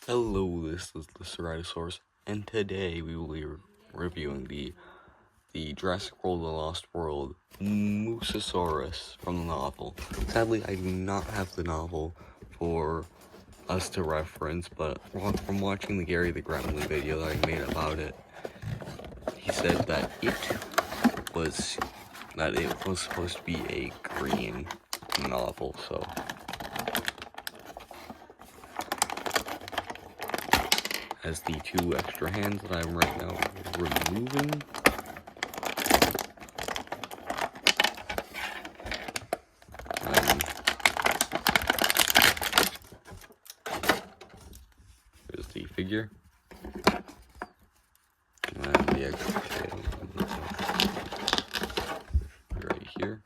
Hello, this is the Ceratosaurus, and today we will be reviewing the Jurassic World: The Lost World mussaurus from the novel. Sadly, I do not have the novel for us to reference, but from watching the Gary the Gremlin video that I made about it, he said that it was supposed to be a green novel, so. Has the two extra hands that I'm right now removing. There's the figure. And the extra tail right here.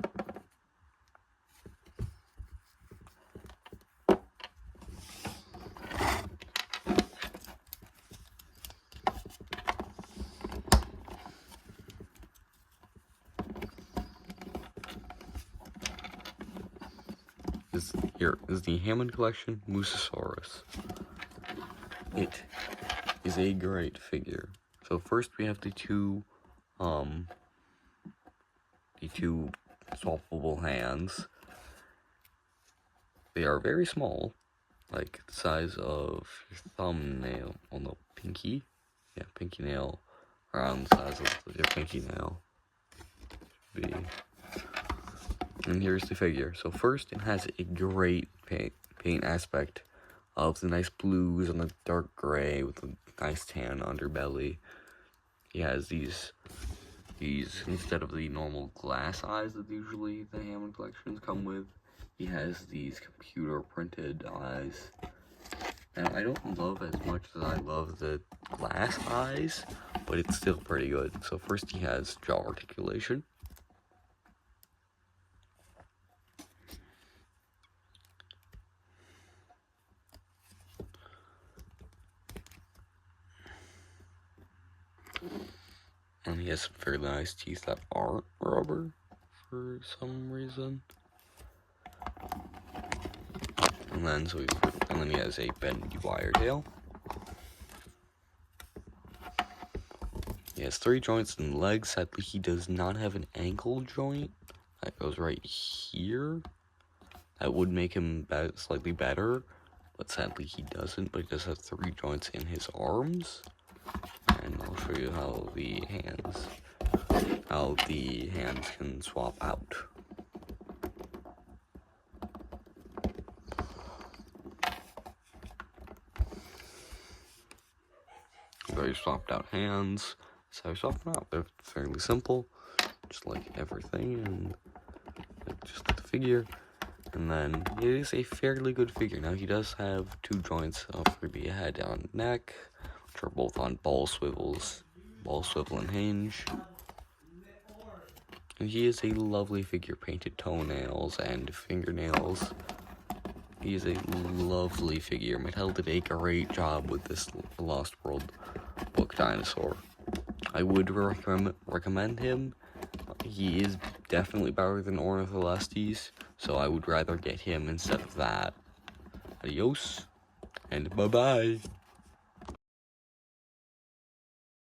Here is the Hammond collection mussaurus. It is a great figure. So first we have the two swappable hands. They are very small, like the size of your thumbnail. Oh no, pinky? Yeah, pinky nail. Around the size of your pinky nail. And here's the figure. So first, it has a great paint aspect of the nice blues and the dark gray with a nice tan underbelly. He has these instead of the normal glass eyes that usually the Hammond collections come with, he has these computer printed eyes. Now, I don't love as much as I love the glass eyes, but it's still pretty good. So first he has jaw articulation. And he has some fairly nice teeth that aren't rubber for some reason. And then he has a bendy wire tail. He has 3 joints in the legs. Sadly, he does not have an ankle joint that goes right here. That would make him slightly better, but sadly he doesn't. But he does have 3 joints in his arms. And I'll show you how the hands can swap out. Very swapped out hands. So I swap them out. They're fairly simple, just like everything, and just like the figure. And then it is a fairly good figure. Now he does have 2 joints for the head and neck, which are both on ball swivel and hinge. And he is a lovely figure, painted toenails and fingernails. He is a lovely figure. Mattel did a great job with this Lost World book dinosaur. I would recommend him. He is definitely better than Ornitholestes, so I would rather get him instead of that. Adios, and bye-bye.